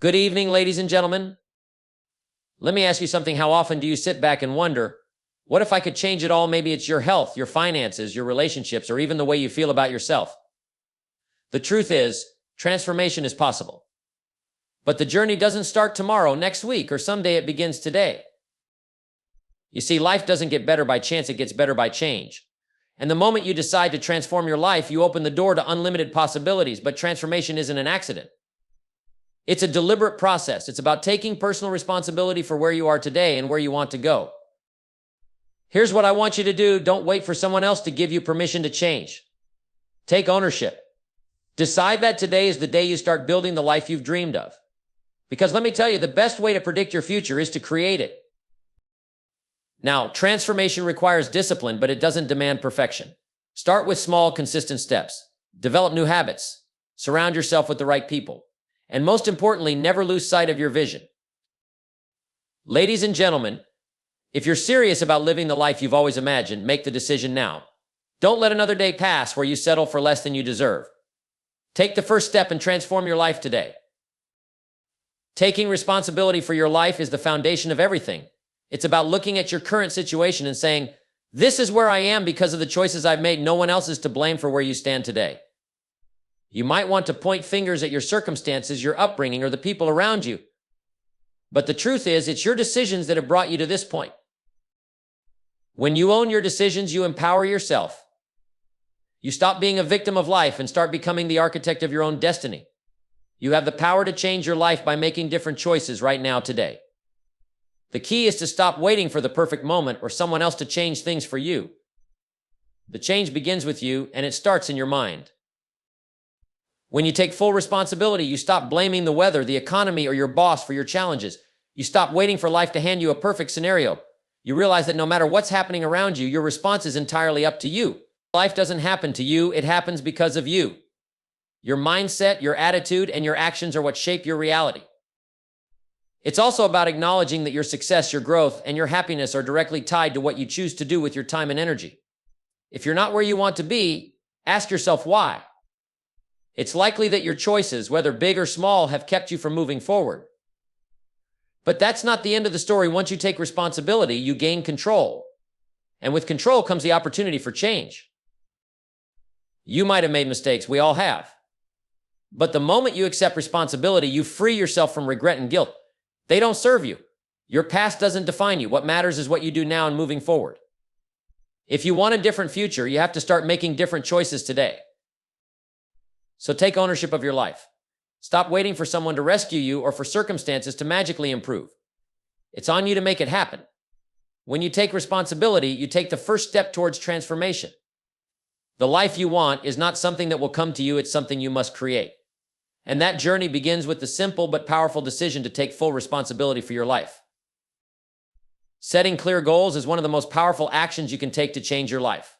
Good evening, ladies and gentlemen. Let me ask you something. How often do you sit back and wonder, what if I could change it all? Maybe it's your health, your finances, your relationships, or even the way you feel about yourself. The truth is, transformation is possible. But the journey doesn't start tomorrow, next week, or someday. It begins today. You see, life doesn't get better by chance, it gets better by change. And the moment you decide to transform your life, you open the door to unlimited possibilities. But transformation isn't an accident. It's a deliberate process. It's about taking personal responsibility for where you are today and where you want to go. Here's what I want you to do. Don't wait for someone else to give you permission to change. Take ownership. Decide that today is the day you start building the life you've dreamed of. Because let me tell you, the best way to predict your future is to create it. Now, transformation requires discipline, but it doesn't demand perfection. Start with small, consistent steps. Develop new habits. Surround yourself with the right people. And most importantly, never lose sight of your vision. Ladies and gentlemen, if you're serious about living the life you've always imagined, make the decision now. Don't let another day pass where you settle for less than you deserve. Take the first step and transform your life today. Taking responsibility for your life is the foundation of everything. It's about looking at your current situation and saying, this is where I am because of the choices I've made. No one else is to blame for where you stand today. You might want to point fingers at your circumstances, your upbringing, or the people around you. But the truth is, it's your decisions that have brought you to this point. When you own your decisions, you empower yourself. You stop being a victim of life and start becoming the architect of your own destiny. You have the power to change your life by making different choices right now, today. The key is to stop waiting for the perfect moment or someone else to change things for you. The change begins with you, and it starts in your mind. When you take full responsibility, you stop blaming the weather, the economy, or your boss for your challenges. You stop waiting for life to hand you a perfect scenario. You realize that no matter what's happening around you, your response is entirely up to you. Life doesn't happen to you, it happens because of you. Your mindset, your attitude, and your actions are what shape your reality. It's also about acknowledging that your success, your growth, and your happiness are directly tied to what you choose to do with your time and energy. If you're not where you want to be, ask yourself why. It's likely that your choices, whether big or small, have kept you from moving forward. But that's not the end of the story. Once you take responsibility, you gain control. And with control comes the opportunity for change. You might have made mistakes. We all have. But the moment you accept responsibility, you free yourself from regret and guilt. They don't serve you. Your past doesn't define you. What matters is what you do now and moving forward. If you want a different future, you have to start making different choices today. So take ownership of your life. Stop waiting for someone to rescue you or for circumstances to magically improve. It's on you to make it happen. When you take responsibility, you take the first step towards transformation. The life you want is not something that will come to you, it's something you must create. And that journey begins with the simple but powerful decision to take full responsibility for your life. Setting clear goals is one of the most powerful actions you can take to change your life.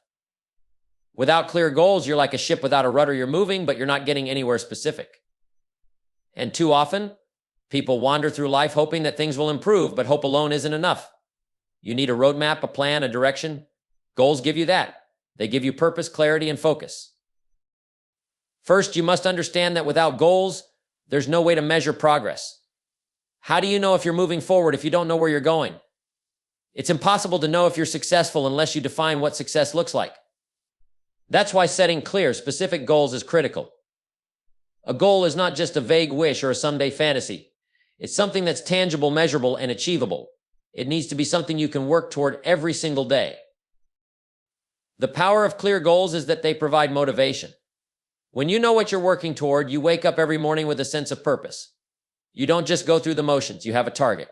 Without clear goals, you're like a ship without a rudder. You're moving, but you're not getting anywhere specific. And too often, people wander through life hoping that things will improve, but hope alone isn't enough. You need a roadmap, a plan, a direction. Goals give you that. They give you purpose, clarity, and focus. First, you must understand that without goals, there's no way to measure progress. How do you know if you're moving forward if you don't know where you're going? It's impossible to know if you're successful unless you define what success looks like. That's why setting clear, specific goals is critical. A goal is not just a vague wish or a someday fantasy. It's something that's tangible, measurable, and achievable. It needs to be something you can work toward every single day. The power of clear goals is that they provide motivation. When you know what you're working toward, you wake up every morning with a sense of purpose. You don't just go through the motions, you have a target.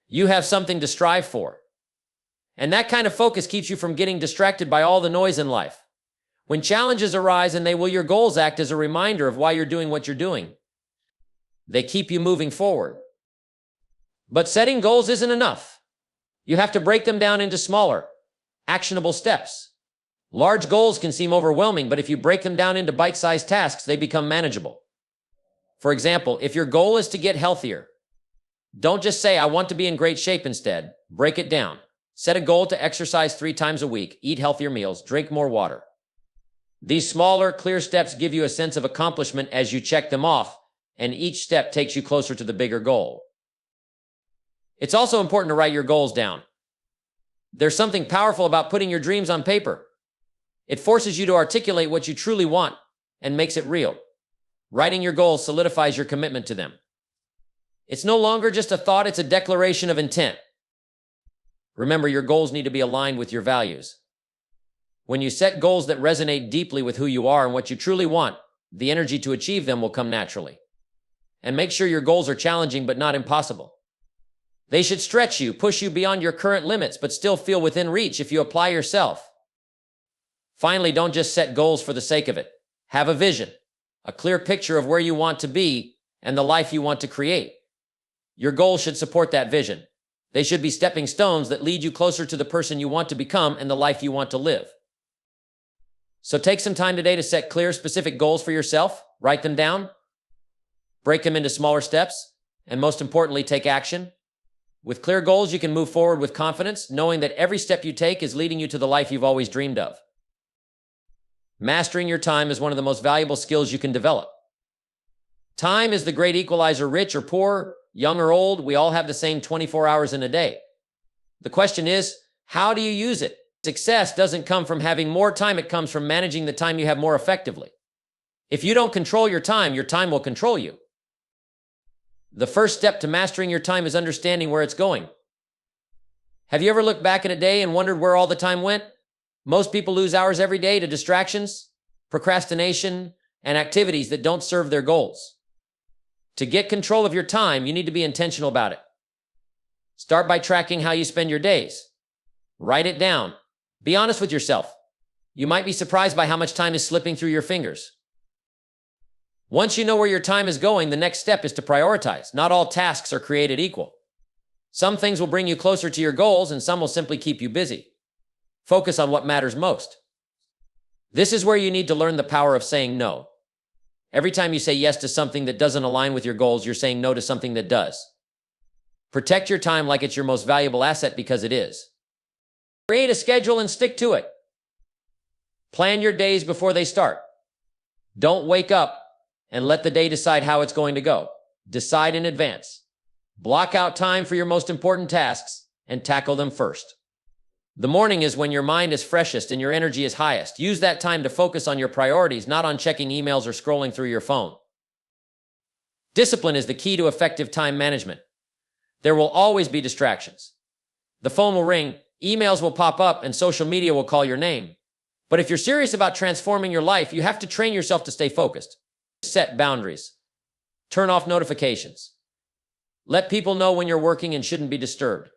You have something to strive for. And that kind of focus keeps you from getting distracted by all the noise in life. When challenges arise, and they will, your goals act as a reminder of why you're doing what you're doing. They keep you moving forward. But setting goals isn't enough. You have to break them down into smaller, actionable steps. Large goals can seem overwhelming, but if you break them down into bite-sized tasks, they become manageable. For example, if your goal is to get healthier, don't just say, I want to be in great shape. Instead, break it down. Set a goal to exercise 3 times a week, eat healthier meals, drink more water. These smaller, clear steps give you a sense of accomplishment as you check them off, and each step takes you closer to the bigger goal. It's also important to write your goals down. There's something powerful about putting your dreams on paper. It forces you to articulate what you truly want and makes it real. Writing your goals solidifies your commitment to them. It's no longer just a thought, it's a declaration of intent. Remember, your goals need to be aligned with your values. When you set goals that resonate deeply with who you are and what you truly want, the energy to achieve them will come naturally. And make sure your goals are challenging but not impossible. They should stretch you, push you beyond your current limits, but still feel within reach if you apply yourself. Finally, don't just set goals for the sake of it. Have a vision, a clear picture of where you want to be and the life you want to create. Your goals should support that vision. They should be stepping stones that lead you closer to the person you want to become and the life you want to live. So take some time today to set clear, specific goals for yourself. Write them down. Break them into smaller steps. And most importantly, take action. With clear goals, you can move forward with confidence, knowing that every step you take is leading you to the life you've always dreamed of. Mastering your time is one of the most valuable skills you can develop. Time is the great equalizer. Rich or poor, young or old, we all have the same 24 hours in a day. The question is, how do you use it? Success doesn't come from having more time, it comes from managing the time you have more effectively. If you don't control your time will control you. The first step to mastering your time is understanding where it's going. Have you ever looked back in a day and wondered where all the time went? Most people lose hours every day to distractions, procrastination, and activities that don't serve their goals. To get control of your time, you need to be intentional about it. Start by tracking how you spend your days. Write it down. Be honest with yourself. You might be surprised by how much time is slipping through your fingers. Once you know where your time is going, the next step is to prioritize. Not all tasks are created equal. Some things will bring you closer to your goals, and some will simply keep you busy. Focus on what matters most. This is where you need to learn the power of saying no. Every time you say yes to something that doesn't align with your goals, you're saying no to something that does. Protect your time like it's your most valuable asset, because it is. Create a schedule and stick to it. Plan your days before they start. Don't wake up and let the day decide how it's going to go. Decide in advance. Block out time for your most important tasks and tackle them first. The morning is when your mind is freshest and your energy is highest. Use that time to focus on your priorities, not on checking emails or scrolling through your phone. Discipline is the key to effective time management. There will always be distractions. The phone will ring, emails will pop up, and social media will call your name. But if you're serious about transforming your life, you have to train yourself to stay focused. Set boundaries. Turn off notifications. Let people know when you're working and shouldn't be disturbed.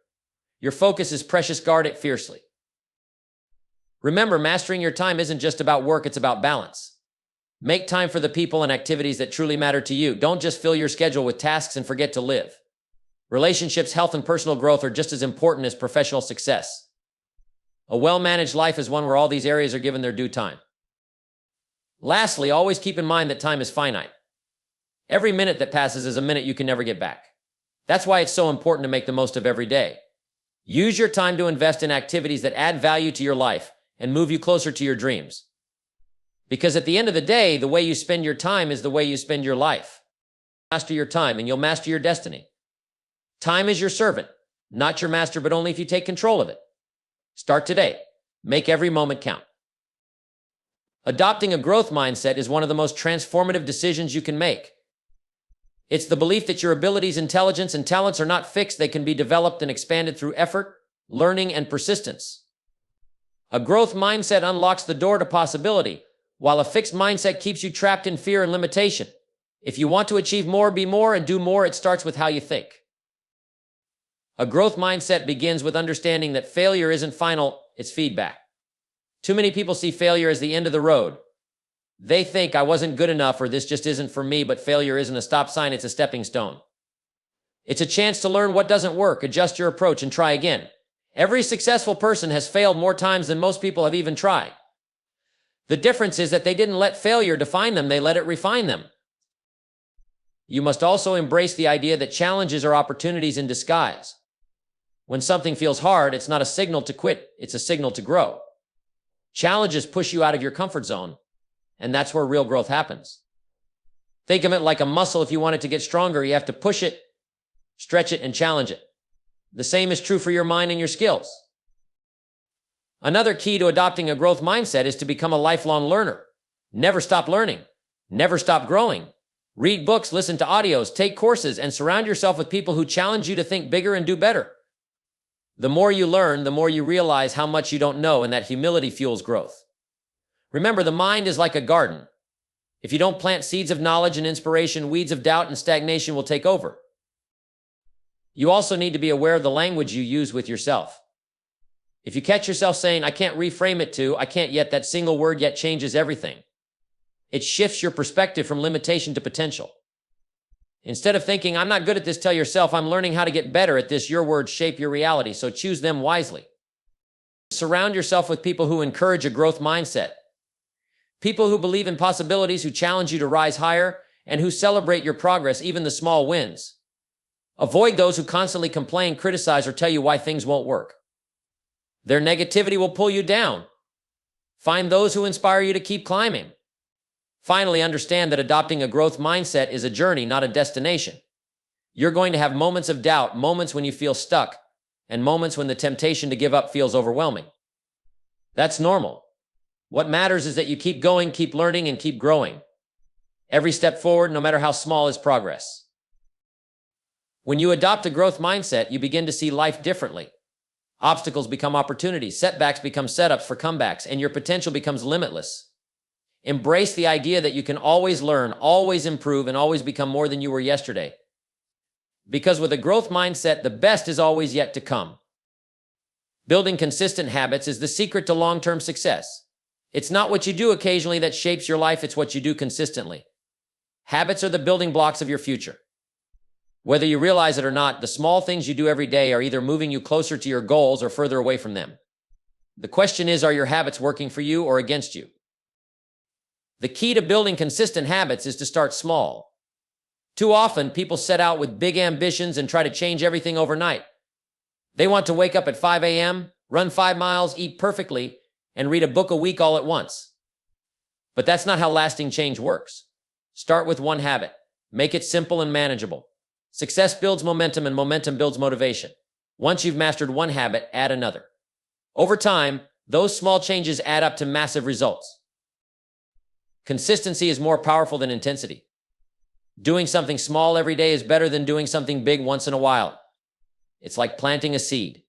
Your focus is precious, guard it fiercely. Remember, mastering your time isn't just about work, it's about balance. Make time for the people and activities that truly matter to you. Don't just fill your schedule with tasks and forget to live. Relationships, health, and personal growth are just as important as professional success. A well-managed life is one where all these areas are given their due time. Lastly, always keep in mind that time is finite. Every minute that passes is a minute you can never get back. That's why it's so important to make the most of every day. Use your time to invest in activities that add value to your life and move you closer to your dreams. Because at the end of the day, the way you spend your time is the way you spend your life. Master your time and you'll master your destiny. Time is your servant, not your master, but only if you take control of it. Start today. Make every moment count. Adopting a growth mindset is one of the most transformative decisions you can make. It's the belief that your abilities, intelligence, and talents are not fixed. They can be developed and expanded through effort, learning, and persistence. A growth mindset unlocks the door to possibility, while a fixed mindset keeps you trapped in fear and limitation. If you want to achieve more, be more, and do more, it starts with how you think. A growth mindset begins with understanding that failure isn't final, it's feedback. Too many people see failure as the end of the road. They think, I wasn't good enough, or this just isn't for me, but failure isn't a stop sign, it's a stepping stone. It's a chance to learn what doesn't work, adjust your approach, and try again. Every successful person has failed more times than most people have even tried. The difference is that they didn't let failure define them, they let it refine them. You must also embrace the idea that challenges are opportunities in disguise. When something feels hard, it's not a signal to quit, it's a signal to grow. Challenges push you out of your comfort zone, and that's where real growth happens. Think of it like a muscle. If you want it to get stronger, you have to push it, stretch it, and challenge it. The same is true for your mind and your skills. Another key to adopting a growth mindset is to become a lifelong learner. Never stop learning. Never stop growing. Read books, listen to audios, take courses, and surround yourself with people who challenge you to think bigger and do better. The more you learn, the more you realize how much you don't know, and that humility fuels growth. Remember, the mind is like a garden. If you don't plant seeds of knowledge and inspiration, weeds of doubt and stagnation will take over. You also need to be aware of the language you use with yourself. If you catch yourself saying, I can't reframe it to, I can't yet, that single word yet changes everything. It shifts your perspective from limitation to potential. Instead of thinking, I'm not good at this, tell yourself, I'm learning how to get better at this. Your words shape your reality, so choose them wisely. Surround yourself with people who encourage a growth mindset. People who believe in possibilities, who challenge you to rise higher, and who celebrate your progress, even the small wins. Avoid those who constantly complain, criticize, or tell you why things won't work. Their negativity will pull you down. Find those who inspire you to keep climbing. Finally, understand that adopting a growth mindset is a journey, not a destination. You're going to have moments of doubt, moments when you feel stuck, and moments when the temptation to give up feels overwhelming. That's normal. What matters is that you keep going, keep learning, and keep growing. Every step forward, no matter how small, is progress. When you adopt a growth mindset, you begin to see life differently. Obstacles become opportunities, setbacks become setups for comebacks, and your potential becomes limitless. Embrace the idea that you can always learn, always improve, and always become more than you were yesterday. Because with a growth mindset, the best is always yet to come. Building consistent habits is the secret to long-term success. It's not what you do occasionally that shapes your life, it's what you do consistently. Habits are the building blocks of your future. Whether you realize it or not, the small things you do every day are either moving you closer to your goals or further away from them. The question is, are your habits working for you or against you? The key to building consistent habits is to start small. Too often, people set out with big ambitions and try to change everything overnight. They want to wake up at 5 a.m., run 5 miles, eat perfectly, and read a book a week all at once. But that's not how lasting change works. Start with one habit. Make it simple and manageable. Success builds momentum, and momentum builds motivation. Once you've mastered one habit, add another. Over time, those small changes add up to massive results. Consistency is more powerful than intensity. Doing something small every day is better than doing something big once in a while. It's like planting a seed.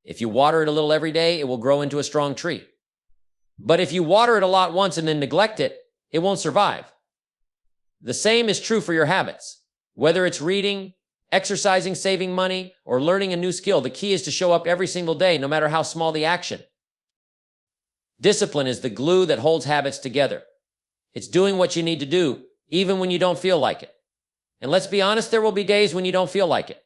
If you water it a little every day, it will grow into a strong tree. But if you water it a lot once and then neglect it, it won't survive. The same is true for your habits. Whether it's reading, exercising, saving money, or learning a new skill, the key is to show up every single day, no matter how small the action. Discipline is the glue that holds habits together. It's doing what you need to do, even when you don't feel like it. And let's be honest, there will be days when you don't feel like it.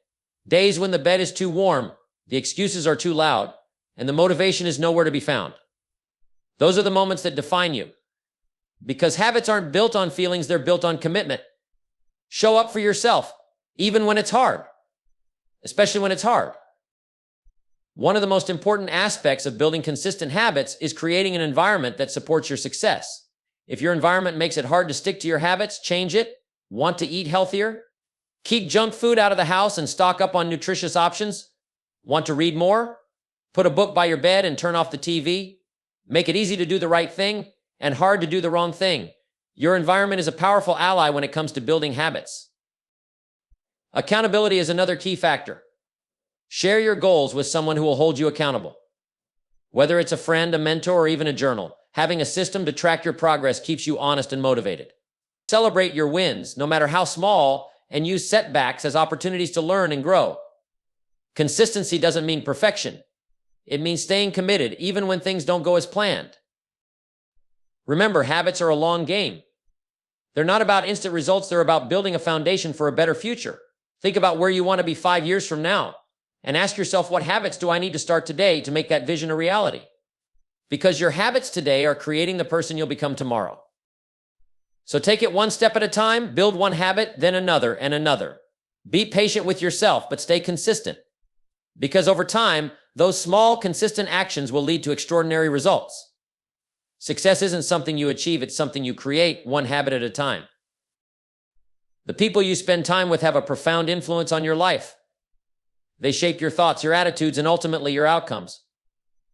Days when the bed is too warm, the excuses are too loud, and the motivation is nowhere to be found. Those are the moments that define you. Because habits aren't built on feelings, they're built on commitment. Show up for yourself, even when it's hard. Especially when it's hard. One of the most important aspects of building consistent habits is creating an environment that supports your success. If your environment makes it hard to stick to your habits, change it. Want to eat healthier? Keep junk food out of the house and stock up on nutritious options. Want to read more? Put a book by your bed and turn off the TV. Make it easy to do the right thing and hard to do the wrong thing. Your environment is a powerful ally when it comes to building habits. Accountability is another key factor. Share your goals with someone who will hold you accountable. Whether it's a friend, a mentor, or even a journal, having a system to track your progress keeps you honest and motivated. Celebrate your wins, no matter how small, and use setbacks as opportunities to learn and grow. Consistency doesn't mean perfection. It means staying committed, even when things don't go as planned. Remember, habits are a long game. They're not about instant results, they're about building a foundation for a better future. Think about where you want to be 5 years from now, and ask yourself, what habits do I need to start today to make that vision a reality? Because your habits today are creating the person you'll become tomorrow. So take it one step at a time, build one habit, then another and another. Be patient with yourself, but stay consistent. Because over time, those small, consistent actions will lead to extraordinary results. Success isn't something you achieve, it's something you create, one habit at a time. The people you spend time with have a profound influence on your life. They shape your thoughts, your attitudes, and ultimately your outcomes.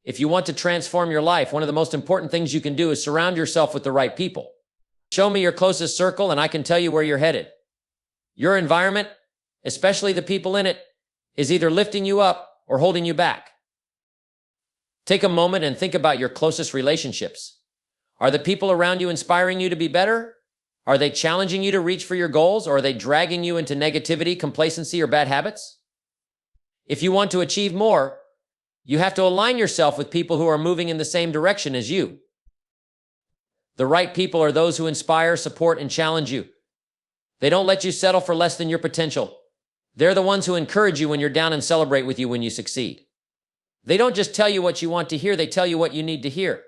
If you want to transform your life, one of the most important things you can do is surround yourself with the right people. Show me your closest circle and I can tell you where you're headed. Your environment, especially the people in it, is either lifting you up or holding you back. Take a moment and think about your closest relationships. Are the people around you inspiring you to be better? Are they challenging you to reach for your goals, or are they dragging you into negativity, complacency, or bad habits? If you want to achieve more, you have to align yourself with people who are moving in the same direction as you. The right people are those who inspire, support, and challenge you. They don't let you settle for less than your potential. They're the ones who encourage you when you're down and celebrate with you when you succeed. They don't just tell you what you want to hear, they tell you what you need to hear.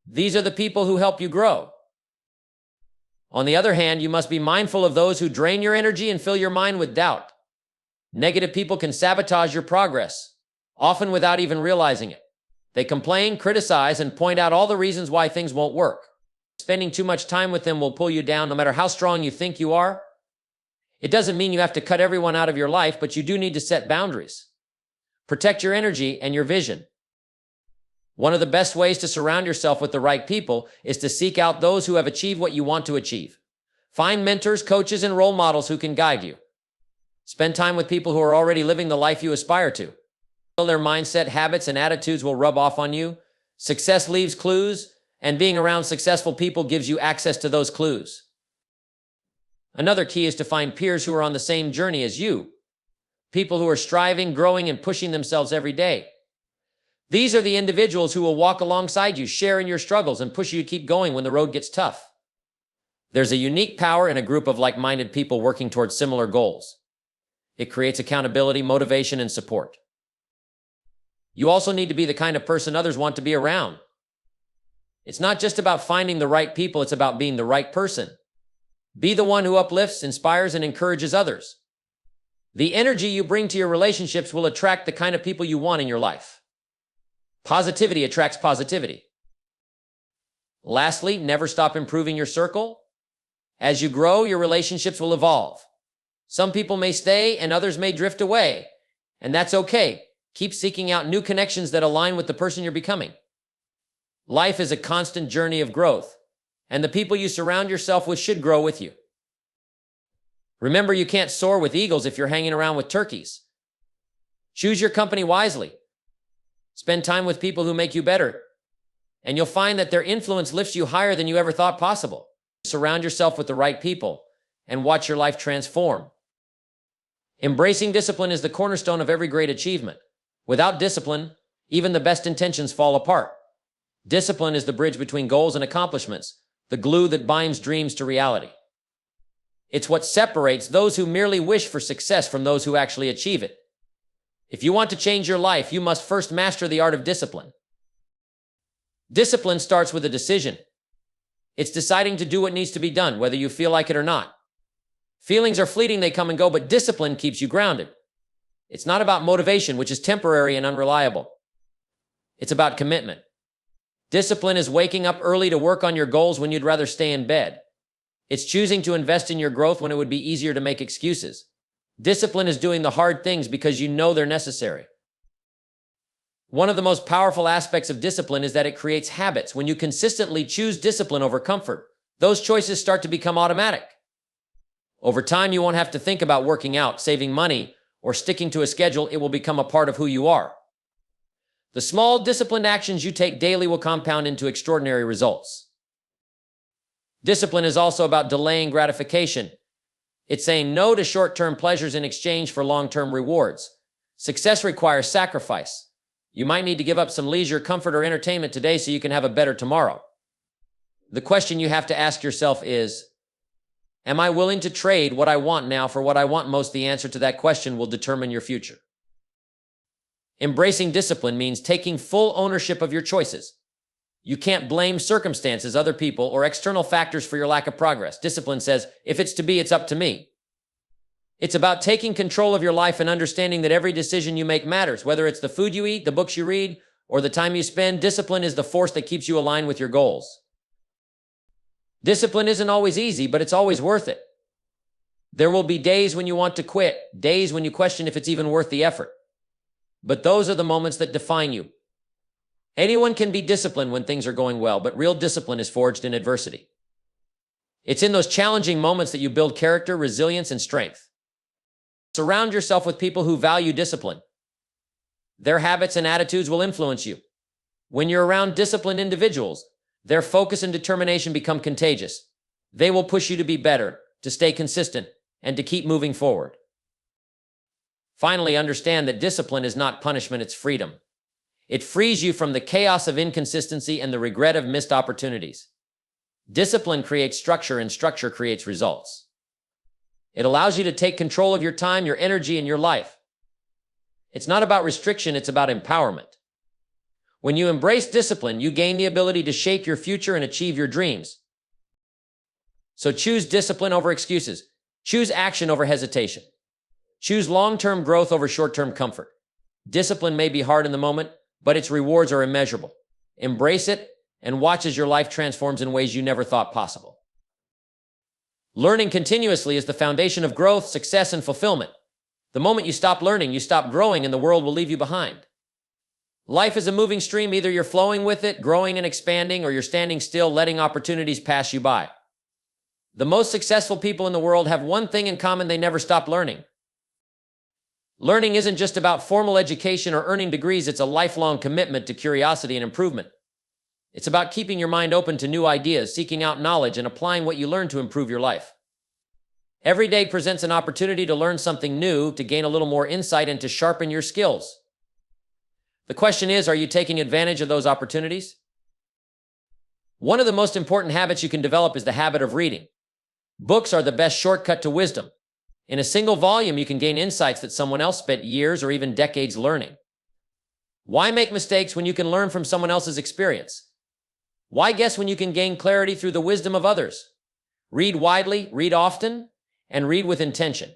These are the people who help you grow. On the other hand, you must be mindful of those who drain your energy and fill your mind with doubt. Negative people can sabotage your progress, often without even realizing it. They complain, criticize, and point out all the reasons why things won't work. Spending too much time with them will pull you down no matter how strong you think you are. It doesn't mean you have to cut everyone out of your life, but you do need to set boundaries. Protect your energy and your vision. One of the best ways to surround yourself with the right people is to seek out those who have achieved what you want to achieve. Find mentors, coaches, and role models who can guide you. Spend time with people who are already living the life you aspire to. Their mindset, habits, and attitudes will rub off on you. Success leaves clues, and being around successful people gives you access to those clues. Another key is to find peers who are on the same journey as you. People who are striving, growing, and pushing themselves every day. These are the individuals who will walk alongside you, share in your struggles, and push you to keep going when the road gets tough. There's a unique power in a group of like-minded people working towards similar goals. It creates accountability, motivation, and support. You also need to be the kind of person others want to be around. It's not just about finding the right people, it's about being the right person. Be the one who uplifts, inspires, and encourages others. The energy you bring to your relationships will attract the kind of people you want in your life. Positivity attracts positivity. Lastly, never stop improving your circle. As you grow, your relationships will evolve. Some people may stay and others may drift away, and that's okay. Keep seeking out new connections that align with the person you're becoming. Life is a constant journey of growth, and the people you surround yourself with should grow with you. Remember, you can't soar with eagles if you're hanging around with turkeys. Choose your company wisely. Spend time with people who make you better, and you'll find that their influence lifts you higher than you ever thought possible. Surround yourself with the right people and watch your life transform. Embracing discipline is the cornerstone of every great achievement. Without discipline, even the best intentions fall apart. Discipline is the bridge between goals and accomplishments, the glue that binds dreams to reality. It's what separates those who merely wish for success from those who actually achieve it. If you want to change your life, you must first master the art of discipline. Discipline starts with a decision. It's deciding to do what needs to be done, whether you feel like it or not. Feelings are fleeting, they come and go, but discipline keeps you grounded. It's not about motivation, which is temporary and unreliable. It's about commitment. Discipline is waking up early to work on your goals when you'd rather stay in bed. It's choosing to invest in your growth when it would be easier to make excuses. Discipline is doing the hard things because you know they're necessary. One of the most powerful aspects of discipline is that it creates habits. When you consistently choose discipline over comfort, those choices start to become automatic. Over time, you won't have to think about working out, saving money, or sticking to a schedule. It will become a part of who you are. The small, disciplined actions you take daily will compound into extraordinary results. Discipline is also about delaying gratification. It's saying no to short-term pleasures in exchange for long-term rewards. Success requires sacrifice. You might need to give up some leisure, comfort, or entertainment today so you can have a better tomorrow. The question you have to ask yourself is, am I willing to trade what I want now for what I want most? The answer to that question will determine your future. Embracing discipline means taking full ownership of your choices. You can't blame circumstances, other people, or external factors for your lack of progress. Discipline says, if it's to be, it's up to me. It's about taking control of your life and understanding that every decision you make matters, whether it's the food you eat, the books you read, or the time you spend. Discipline is the force that keeps you aligned with your goals. Discipline isn't always easy, but it's always worth it. There will be days when you want to quit, days when you question if it's even worth the effort. But those are the moments that define you. Anyone can be disciplined when things are going well, but real discipline is forged in adversity. It's in those challenging moments that you build character, resilience, and strength. Surround yourself with people who value discipline. Their habits and attitudes will influence you. When you're around disciplined individuals, their focus and determination become contagious. They will push you to be better, to stay consistent, and to keep moving forward. Finally, understand that discipline is not punishment, it's freedom. It frees you from the chaos of inconsistency and the regret of missed opportunities. Discipline creates structure, and structure creates results. It allows you to take control of your time, your energy, and your life. It's not about restriction, it's about empowerment. When you embrace discipline, you gain the ability to shape your future and achieve your dreams. So choose discipline over excuses. Choose action over hesitation. Choose long-term growth over short-term comfort. Discipline may be hard in the moment, but its rewards are immeasurable. Embrace it and watch as your life transforms in ways you never thought possible. Learning continuously is the foundation of growth, success, and fulfillment. The moment you stop learning, you stop growing, and the world will leave you behind. Life is a moving stream. Either you're flowing with it, growing and expanding, or you're standing still, letting opportunities pass you by. The most successful people in the world have one thing in common: they never stop learning. Learning isn't just about formal education or earning degrees, it's a lifelong commitment to curiosity and improvement. It's about keeping your mind open to new ideas, seeking out knowledge, and applying what you learn to improve your life. Every day presents an opportunity to learn something new, to gain a little more insight, and to sharpen your skills. The question is, are you taking advantage of those opportunities? One of the most important habits you can develop is the habit of reading. Books are the best shortcut to wisdom. In a single volume, you can gain insights that someone else spent years or even decades learning. Why make mistakes when you can learn from someone else's experience? Why guess when you can gain clarity through the wisdom of others? Read widely, read often, and read with intention.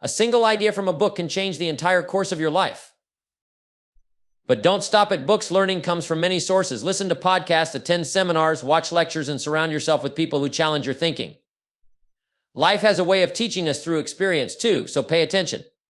A single idea from a book can change the entire course of your life. But don't stop at books. Learning comes from many sources. Listen to podcasts, attend seminars, watch lectures, and surround yourself with people who challenge your thinking. Life has a way of teaching us through experience too, so pay attention.